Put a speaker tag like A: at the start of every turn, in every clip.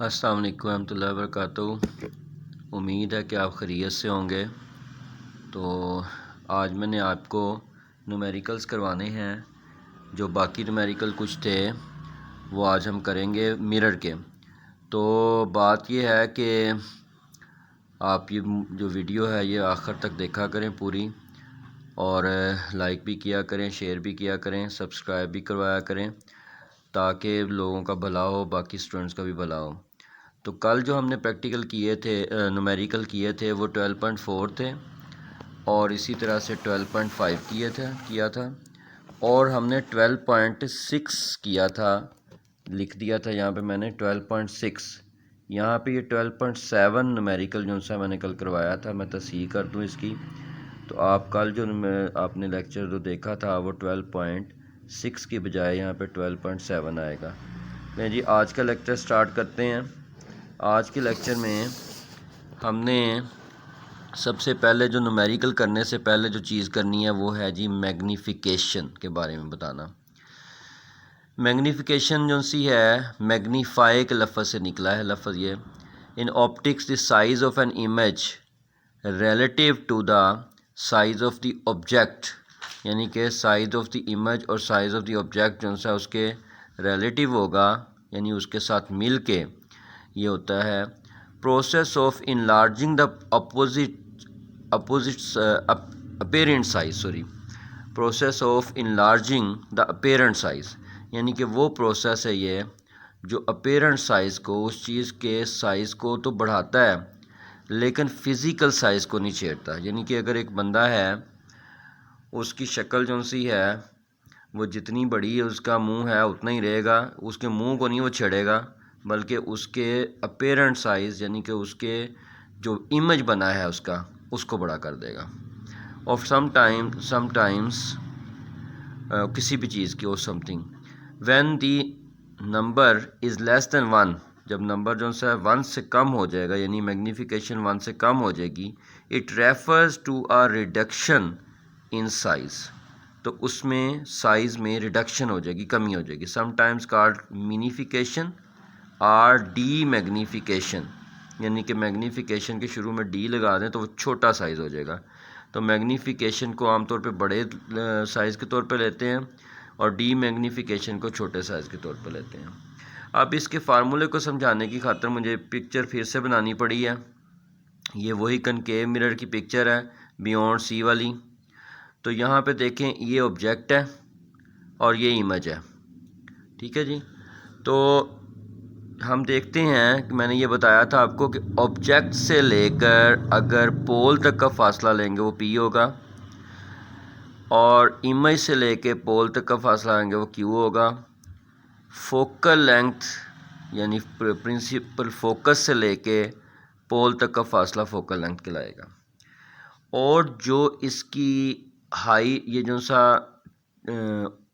A: अस्सलाम वालेकुम रहमतुल्लाहि व बरकातुहू। उम्मीद है कि आप खैरियत से होंगे। तो आज मैंने आपको न्यूमेरिकल्स करवाने हैं। जो बाकी न्यूमेरिकल कुछ थे वो आज हम करेंगे मिरर के। तो बात ये है कि आप ये जो वीडियो है ये आखिर तक देखा करें पूरी, और लाइक भी किया करें, शेयर भी किया करें, सब्सक्राइब भी करवाया करें, ताकि लोगों का भला हो, बाकी स्टूडेंट्स का भी भला हो। तो कल जो हमने प्रैक्टिकल किए थे, न्यूमेरिकल किए थे, वो 12.4 थे और इसी तरह से 12.5 किया था और हमने 12.6 किया था। लिख दिया था यहाँ पे मैंने 12.6। यहाँ पे ये 12.7 न्यूमेरिकल जो सा मैंने कल करवाया था। मैं तस्हीह कर दूँ इसकी, तो आप कल जो आपने लेक्चर जो देखा था वो 12.6 की बजाय यहाँ पे 12.7 आएगा। नहीं जी, आज का लेक्चर स्टार्ट करते हैं। आज के लेक्चर में हमने सबसे पहले जो न्यूमेरिकल करने से पहले जो चीज़ करनी है वो है जी मैग्नीफिकेशन के बारे में बताना। मैग्नीफिकेशन जो सी है, मैग्नीफाई के लफ्ज़ से निकला है लफ्ज़ ये। In optics the size of an image relative to the size of the object, यानी कि साइज़ ऑफ द इमेज और साइज़ ऑफ द ऑब्जेक्ट जो सा उसके रिलेटिव होगा, यानी उसके साथ मिल के ये होता है process of enlarging the apparent size process of enlarging the apparent size, यानी कि वो प्रोसेस है ये जो अपेरेंट साइज़ को, उस चीज़ के साइज़ को तो बढ़ाता है लेकिन फ़िज़िकल साइज़ को नहीं छेड़ता। यानी कि अगर एक बंदा है, उसकी शक्ल जो सी है वो जितनी बड़ी है, उसका मुंह है उतना ही रहेगा, उसके मुंह को नहीं वो छेड़ेगा, बल्कि उसके अपेरेंट साइज़ यानी कि उसके जो इमेज बना है उसको बड़ा कर देगा। और समटाइम्स किसी भी चीज़ की और something when the number is less than 1, जब नंबर जो सा 1 से कम हो जाएगा, यानी मैग्नीफिकेशन 1 से कम हो जाएगी, it refers to a reduction in size, तो उसमें साइज़ में रिडक्शन हो जाएगी, कमी हो जाएगी। समटाइम्स कॉल्ड मिनीफिकेशन और डी मैग्नीफिकेशन, यानी कि मैग्नीफिकेशन के शुरू में डी लगा दें तो वो छोटा साइज़ हो जाएगा। तो मैग्नीफिकेशन को आमतौर पे बड़े साइज़ के तौर पे लेते हैं और डी मैग्नीफिकेशन को छोटे साइज़ के तौर पे लेते हैं। अब इसके फार्मूले को समझाने की खातिर मुझे पिक्चर फिर से बनानी पड़ी है। ये वही कनकेव मिरर की पिक्चर है, बियॉन्ड सी वाली। तो यहाँ पे देखें, ये ऑब्जेक्ट है और ये इमेज है, ठीक है जी। तो हम देखते हैं कि मैंने ये बताया था आपको कि ऑब्जेक्ट से लेकर अगर पोल तक का फासला लेंगे वो P होगा, और इमेज से लेके पोल तक का फासला लेंगे वो Q होगा। फोकल लेंथ यानी प्रिंसिपल फोकस से लेके पोल तक का फासला फोकल लेंथ कहलाएगा। और जो इसकी हाई, ये जो सा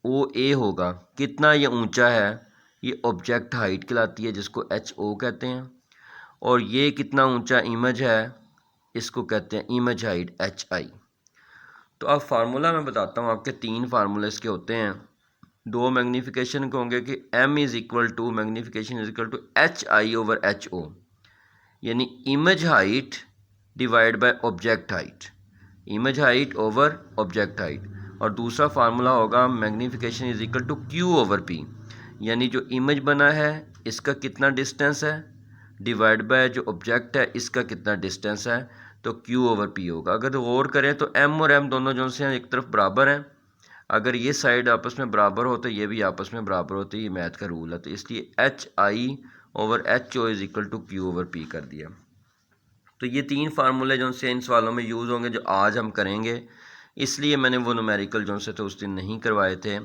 A: OA होगा, कितना ये ऊंचा है, ये ऑब्जेक्ट हाइट कहलाती है, जिसको HO कहते हैं। और ये कितना ऊंचा इमेज है, इसको कहते हैं इमेज हाइट HI। तो अब फार्मूला मैं बताता हूँ आपके, 3 फार्मूले इसके होते हैं। 2 मैग्नीफिकेशन के होंगे कि M is equal to magnification is equal to HI over HO, यानी image height divide by object height, image height over object height. और दूसरा फार्मूला होगा magnification is equal to Q over P, यानी जो image बना है इसका कितना डिस्टेंस है डिवाइड बाय जो ऑब्जेक्ट है इसका कितना डिस्टेंस है, तो Q ओवर P होगा। अगर गौर करें तो M और M दोनों जो से हैं एक तरफ बराबर हैं। अगर ये साइड आपस में बराबर हो तो ये भी आपस में बराबर होती है, ये मैथ का रूल है। तो इसलिए HI over HO is equal to Q over P कर दिया। तो ये 3 फार्मूले जो से इन सवालों में यूज़ होंगे जो आज हम करेंगे, इसलिए मैंने वो न्यूमेरिकल जो से तो उस दिन नहीं करवाए थे।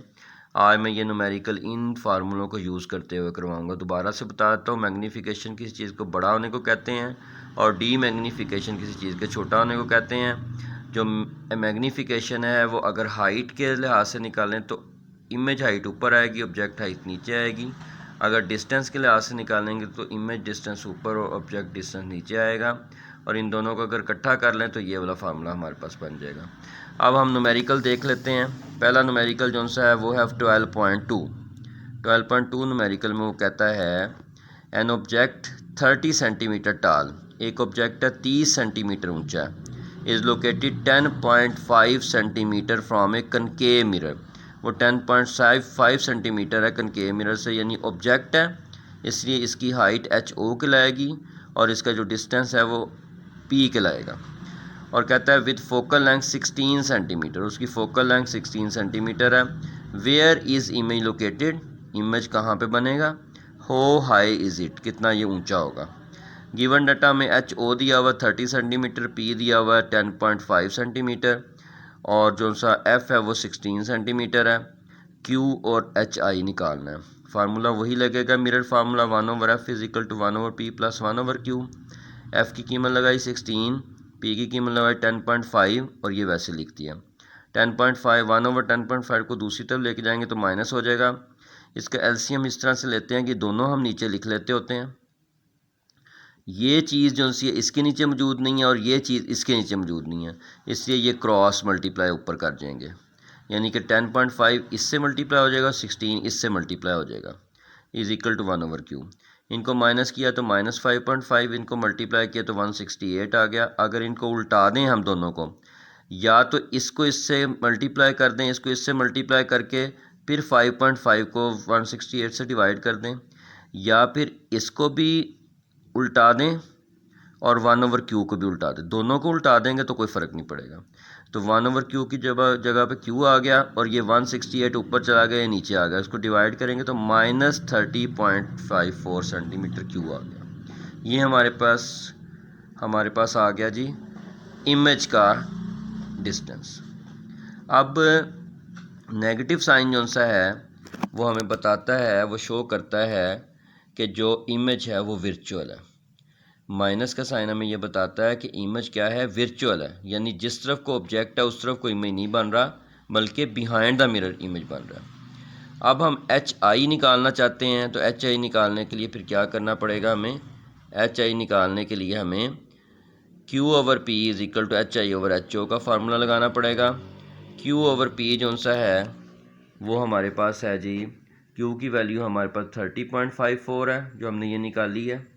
A: आज मैं ये न्यूमेरिकल इन फार्मूलों को यूज़ करते हुए करवाऊंगा। दोबारा से बता देता हूँ, मैग्नीफिकेशन किसी चीज़ को बड़ा होने को कहते हैं और डी मैग्नीफिकेशन किसी चीज़ के छोटा होने को कहते हैं। जो मैग्नीफिकेशन है वो अगर हाइट के लिहाज से निकालें तो इमेज हाइट ऊपर आएगी, ऑब्जेक्ट हाइट नीचे आएगी। अगर डिस्टेंस के लिहाज से निकालेंगे तो इमेज डिस्टेंस ऊपर और ऑब्जेक्ट डिस्टेंस नीचे आएगा। और इन दोनों को अगर इकट्ठा कर लें तो ये वाला फार्मूला हमारे पास बन जाएगा। अब हम न्यूमेरिकल देख लेते हैं। पहला न्यूमेरिकल जो सा है वो है 12.2 न्यूमेरिकल में वो कहता है एन ऑब्जेक्ट 30 सेंटीमीटर टाल, एक ऑब्जेक्ट है 30 सेंटीमीटर ऊंचा है, is located 10.5 centimetre from A concave mirror, वो 10.5 सेंटीमीटर है कनकेव मिरर से, यानी ऑब्जेक्ट है इसलिए इसकी हाइट HO कहलाएगी और इसका जो डिस्टेंस है वो P कहलाएगा। और कहता है विद फोकल लेंथ 16 सेंटीमीटर, उसकी फोकल लेंथ 16 सेंटीमीटर है। Where is image located, image कहाँ पे बनेगा, हो हाई इज़ इट, कितना ये ऊंचा होगा। गिवन डाटा में HO दिया हुआ 30 सेंटीमीटर, P दिया हुआ है 10.5 सेंटीमीटर और जो सा F है वो 16 सेंटीमीटर है। Q और HI निकालना है, फार्मूला वही लगेगा mirror formula 1/F is equal to 1/P plus 1/Q। F की कीमत लगाई 16, P की कीमत लगाई 10.5 और ये वैसे लिखती है 10.5, 1/10.5 को दूसरी तरफ लेके जाएंगे तो माइनस हो जाएगा। इसका LCM इस तरह से लेते हैं कि दोनों हम नीचे लिख लेते होते हैं, ये चीज़ जो सी इसके नीचे मौजूद नहीं है और ये चीज़ इसके नीचे मौजूद नहीं है, इसलिए ये क्रॉस मल्टीप्लाई ऊपर कर जाएंगे, यानी कि 10.5 इससे मल्टीप्लाई हो जाएगा, 16 इससे मल्टीप्लाई हो जाएगा, इज़ इक्वल टू 1/Q। इनको माइनस किया तो -5.5, इनको मल्टीप्लाई किया तो 168 आ गया। अगर इनको उल्टा दें हम दोनों को, या तो इसको इससे मल्टीप्लाई कर दें, इसको इससे मल्टीप्लाई करके फिर 5.5 को 168 से डिवाइड कर दें, या फिर इसको भी उल्टा दें और 1/Q को भी उल्टा दें, दोनों को उल्टा देंगे तो कोई फ़र्क नहीं पड़ेगा। तो 1/Q की जगह पे Q आ गया और ये 168 ऊपर चला गया, नीचे आ गया, इसको डिवाइड करेंगे तो -30.54 सेंटीमीटर Q आ गया। ये हमारे पास आ गया जी इमेज का डिस्टेंस। अब नेगेटिव साइन जो सा है वो हमें बताता है, वो शो करता है कि जो इमेज है वो वर्चुअल है। माइनस का साइन हमें ये बताता है कि इमेज क्या है, वर्चुअल है, यानी जिस तरफ को ऑब्जेक्ट है उस तरफ को इमेज नहीं बन रहा बल्कि बिहाइंड द मिरर इमेज बन रहा है। अब हम HI निकालना चाहते हैं, तो HI निकालने के लिए फिर क्या करना पड़ेगा हमें, HI निकालने के लिए हमें Q/P is equal to HI/HO का फार्मूला लगाना पड़ेगा। Q/P जो सा है वो हमारे पास है जी, Q की वैल्यू हमारे पास 30.54 है जो हमने ये निकाली है।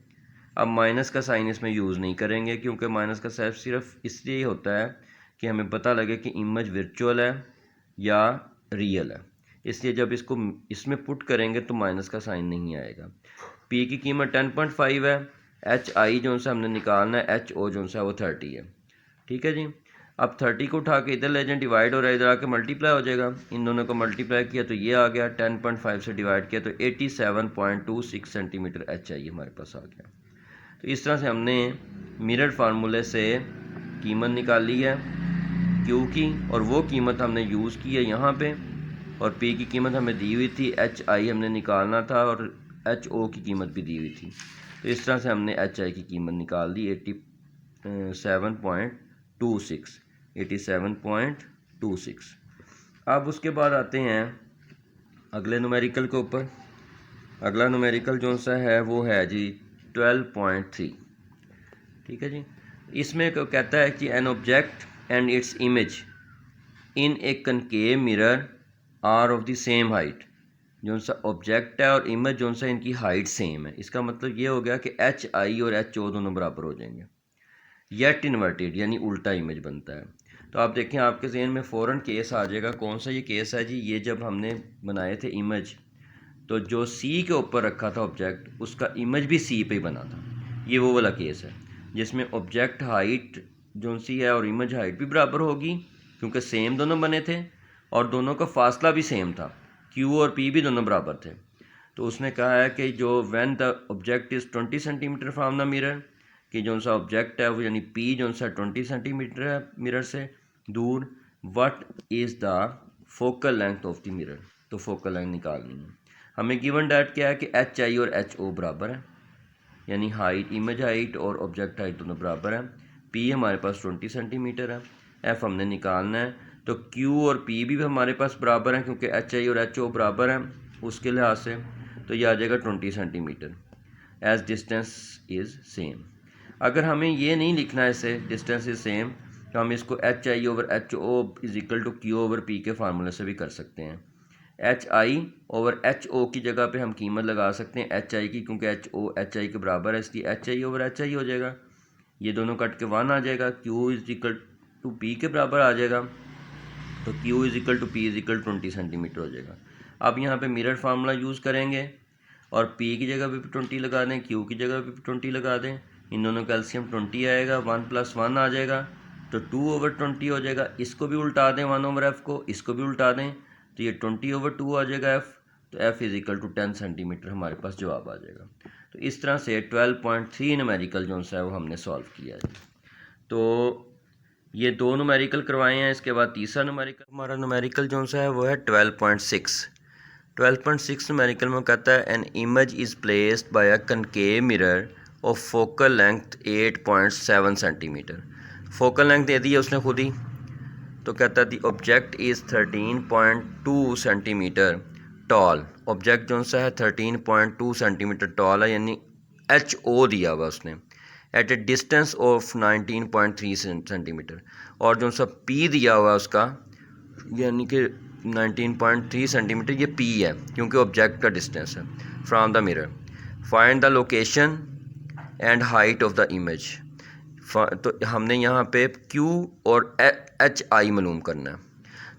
A: अब माइनस का साइन इसमें यूज़ नहीं करेंगे क्योंकि माइनस का साइन सिर्फ इसलिए होता है कि हमें पता लगे कि इमेज वर्चुअल है या रियल है, इसलिए जब इसको इसमें पुट करेंगे तो माइनस का साइन नहीं आएगा। P की कीमत 10.5 है, HI जो सा हमने निकालना है, HO जो सा वो 30 है। ठीक है जी। अब 30 को उठा के इधर ले जाएं, डिवाइड हो रहा है, इधर आके मल्टीप्लाई हो जाएगा, इन दोनों को मल्टीप्लाई किया तो ये आ गया, 10.5 से डिवाइड किया तो 87.26 सेंटीमीटर HI हमारे पास आ गया। तो इस तरह से हमने मिरर फार्मूले से कीमत निकाली है Q की, और वो कीमत हमने यूज़ की है यहाँ पे, और P की कीमत हमें दी हुई थी, HI हमने निकालना था और HO की कीमत भी दी हुई थी। तो इस तरह से हमने HI की कीमत निकाल दी 87.26। अब उसके बाद आते हैं अगले न्यूमेरिकल के ऊपर। अगला न्यूमेरिकल जो सा है वो है जी 12.3। ठीक है जी। इसमें कहता है कि an object and its image in a concave mirror are of the same height, जो सा ऑब्जेक्ट है और इमेज जो सा इनकी हाइट सेम है। इसका मतलब ये हो गया कि HI और HO दोनों बराबर हो जाएंगे। येट इन्वर्टेड यानी उल्टा इमेज बनता है। तो आप देखें आपके ज़हन में फ़ौरन केस आ जाएगा, कौन सा ये केस है जी, ये जब हमने बनाए थे इमेज तो जो C के ऊपर रखा था ऑब्जेक्ट उसका इमेज भी C पे ही बना था। ये वो वाला केस है जिसमें ऑब्जेक्ट हाइट जो सी है और इमेज हाइट भी बराबर होगी क्योंकि सेम दोनों बने थे और दोनों का फासला भी सेम था, Q और P भी दोनों बराबर थे। तो उसने कहा है कि जो when the object is 20 centimetre from the mirror, कि जो सा ऑब्जेक्ट है वो यानी P जो सा 20 सेंटीमीटर है मिरर से दूर, what is the focal length of the mirror, तो फोकल लेंथ निकालनी है हमें। गिवन डैट क्या है कि HI और HO बराबर है, यानी हाइट इमेज हाइट और ऑब्जेक्ट हाइट दोनों बराबर है। P हमारे पास 20 सेंटीमीटर है, F हमने निकालना है, तो Q और P भी हमारे पास बराबर हैं क्योंकि HI और HO बराबर हैं उसके लिहाज से, तो ये आ जाएगा 20 centimetre as distance is same. अगर हमें ये नहीं लिखना है इसे डिस्टेंस इज सेम, तो हम इसको HI/HO is equal to Q/P के फार्मूले से भी कर सकते हैं। H I over H O की जगह पे हम कीमत लगा सकते हैं एच आई की, क्योंकि एच ओ एच आई के बराबर है, इसलिए H I over H I हो जाएगा। ये दोनों कट के 1 आ जाएगा, Q is equal to P के बराबर आ जाएगा, तो Q is equal to P is equal 20 centimetre हो जाएगा। अब यहाँ पे मिरर फार्मूला यूज़ करेंगे और पी की जगह पे 20 लगा दें, क्यू की जगह पे 20 लगा दें, इन दोनों का एलसीएम 20 आएगा, 1 + 1 आ जाएगा, तो 2/20 हो जाएगा। इसको भी उल्टा दें 1/f को, इसको भी उल्टा दें, तो ये 20/2 आ जाएगा f, तो f is equal to 10 centimetre हमारे पास जवाब आ जाएगा। तो इस तरह से 12.3 न्यूमेरिकल जो सा है वो हमने सॉल्व किया है। तो ये 2 न्यूमेरिकल करवाए हैं, इसके बाद तीसरा न्यूमेरिकल हमारा न्यूमेरिकल जो सा है वो है 12.6। 12.6 न्यूमेरिकल में कहता है an image is placed by a concave mirror of focal length 8.7 centimetre. Focal length दे दी है उसने खुद ही, तो कहता है the object is 13.2 centimetre tall. Object जो सा है 13.2 सेंटीमीटर टॉल है, यानी एच ओ दिया हुआ उसने, at a distance of 19.3 centimetre, और जो सा पी दिया हुआ उसका यानी कि 19.3 सेंटीमीटर, ये पी है क्योंकि ऑब्जेक्ट का डिस्टेंस है from the mirror. Find the location and height of the image. तो हमने यहाँ पे Q और एच आई मालूम करना है।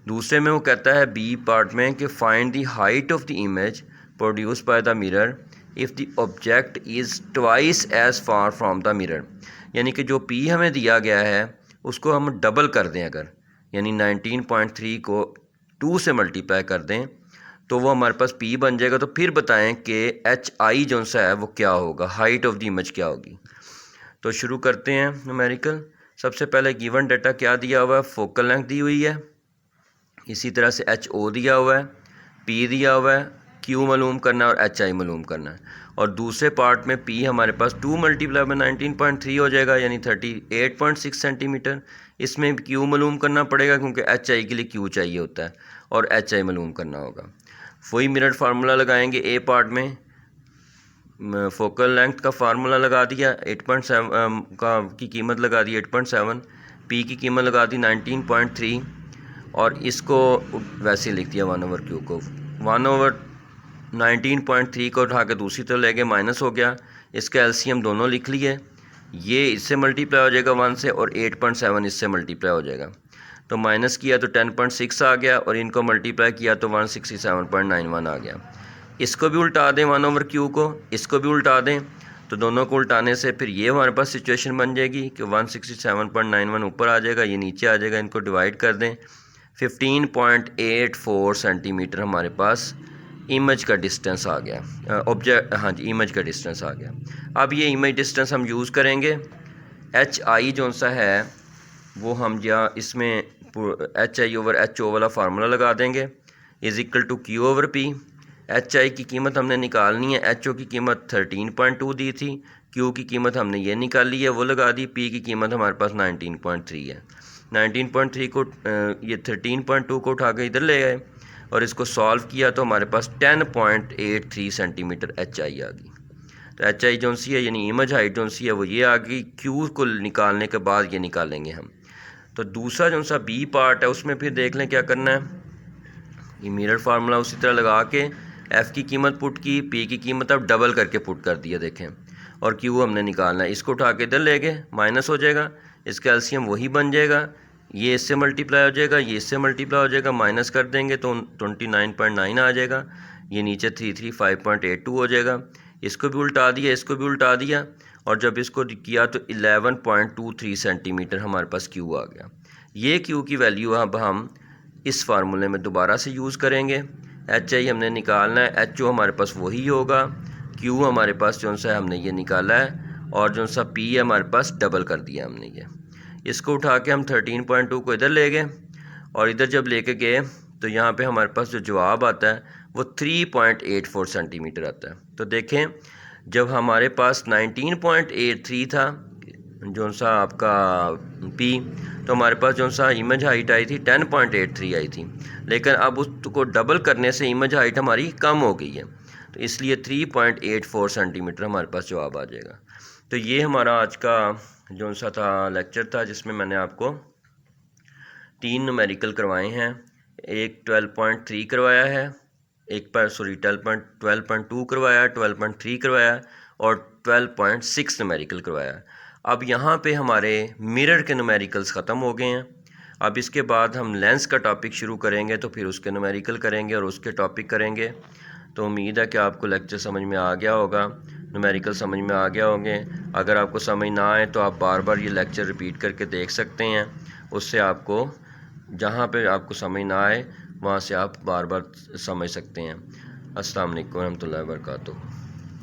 A: दूसरे में वो कहता है बी पार्ट में कि find the height of the image produce by the mirror if the object is twice as far from the mirror, यानी कि जो P हमें दिया गया है उसको हम डबल कर दें अगर, यानी 19.3 को 2 से मल्टीप्लाई कर दें तो वो हमारे पास P बन जाएगा। तो फिर बताएं कि एच आई जो सा है वो क्या होगा, हाइट ऑफ द इमेज क्या होगी। तो शुरू करते हैं न्यूमेरिकल। सबसे पहले गिवन डाटा क्या दिया हुआ है, फोकल लेंथ दी हुई है, इसी तरह से एच ओ दिया हुआ है, पी दिया हुआ है, क्यू मालूम करना है और एच आई मालूम करना है। और दूसरे पार्ट में पी हमारे पास 2 मल्टीप्लाई में 19.3 हो जाएगा, यानी 38.6 सेंटीमीटर। इसमें क्यू मालूम करना पड़ेगा क्योंकि एच आई के लिए क्यू चाहिए होता है, और एच आई मालूम करना होगा। वही मिरर फार्मूला लगाएंगे। ए पार्ट में फोकल लेंथ का फार्मूला लगा दिया, 8.7 का की कीमत लगा दी 8.7, पी की कीमत लगा दी 19.3, और इसको वैसे लिख दिया 1/q को, 1/19.3 को उठा के दूसरी तरफ ले गए, माइनस हो गया, इसका एलसीएम दोनों लिख लिए, ये इससे मल्टीप्लाई हो जाएगा 1 से, और 8.7 इससे मल्टीप्लाई हो जाएगा, तो माइनस किया तो 10.6 आ गया, और इनको मल्टीप्लाई किया तो 167.91 आ गया। इसको भी उल्टा दें 1/q को, इसको भी उल्टा दें, तो दोनों को उल्टाने से फिर ये हमारे पास सिचुएशन बन जाएगी कि 167.91 ऊपर आ जाएगा, ये नीचे आ जाएगा, इनको डिवाइड कर दें, 15.84 सेंटीमीटर हमारे पास इमेज का डिस्टेंस आ गया, ऑब्जेक्ट, हाँ जी, इमेज का डिस्टेंस आ गया। अब ये इमेज डिस्टेंस हम यूज़ करेंगे, एच आई जो सा है वो हम या इसमें H I over H O वाला फार्मूला लगा देंगे, is equal to Q over P. H I की कीमत हमने निकालनी है, एच ओ की कीमत 13.2 दी थी, क्यू की कीमत हमने ये निकाली है वो लगा दी, पी की कीमत हमारे पास 19.3 है। 19.3 को ये 13.2 को उठा के इधर ले गए और इसको सॉल्व किया तो हमारे पास 10.83 सेंटीमीटर एच आई आ गई। तो एच आई जो सी है यानी इमेज हाइट जो सी है वो ये आ गई, क्यू को निकालने के बाद ये निकालेंगे हम। तो दूसरा जो सा बी पार्ट है उसमें फिर देख लें क्या करना है, ये मिरर फार्मूला उसी तरह लगा के एफ़ की कीमत पुट की, पी की कीमत अब डबल करके पुट कर दिया देखें, और क्यू हमने निकालना है, इसको उठा के इधर ले गए, माइनस हो जाएगा, इसका एलसीएम वही बन जाएगा, ये इससे मल्टीप्लाई हो जाएगा, ये इससे मल्टीप्लाई हो जाएगा, माइनस कर देंगे तो 29.9 आ जाएगा, ये नीचे 335.82 हो जाएगा, इसको भी उल्टा दिया, इसको भी उल्टा दिया, और जब इसको किया तो 11.23 सेंटीमीटर हमारे पास क्यू आ गया। ये क्यू की वैल्यू अब हम इस फार्मूले में दोबारा से यूज़ करेंगे। एच आई हमने निकालना है, एच ओ हमारे पास वही होगा, क्यू हमारे पास जो सा हमने ये निकाला है, और जो सा पी है हमारे पास डबल कर दिया हमने ये। इसको उठा के हम 13.2 को इधर ले गए, और इधर जब लेके गए तो यहाँ पे हमारे पास जो जवाब आता है वो 3.84 सेंटीमीटर आता है। तो देखें जब हमारे पास 19.83 था जो सा आपका पी, तो हमारे पास जो सा इमेज हाइट आई थी 10.83 आई थी, लेकिन अब उसको डबल करने से इमेज हाइट हमारी कम हो गई है, तो इसलिए 3.84 सेंटीमीटर हमारे पास जवाब आ जाएगा। तो ये हमारा आज का जो सा था लेक्चर था जिसमें मैंने आपको 3 न्यूमेरिकल करवाए हैं, एक 12.3 करवाया है, 12.2 करवाया, 12.3 करवाया और 12.6 न्यूमेरिकल करवाया। अब यहाँ पे हमारे मिरर के न्यूमेरिकल्स ख़त्म हो गए हैं। अब इसके बाद हम लेंस का टॉपिक शुरू करेंगे, तो फिर उसके न्यूमेरिकल करेंगे और उसके टॉपिक करेंगे। तो उम्मीद है कि आपको लेक्चर समझ में आ गया होगा, न्यूमेरिकल समझ में आ गया होंगे। अगर आपको समझ ना आए तो आप बार बार ये लेक्चर रिपीट करके देख सकते हैं। उससे आपको जहाँ पे आपको समझ ना आए वहाँ से आप बार बार समझ सकते हैं। अस्सलाम वालेकुम रहमतुल्लाहि व बरकातुहू।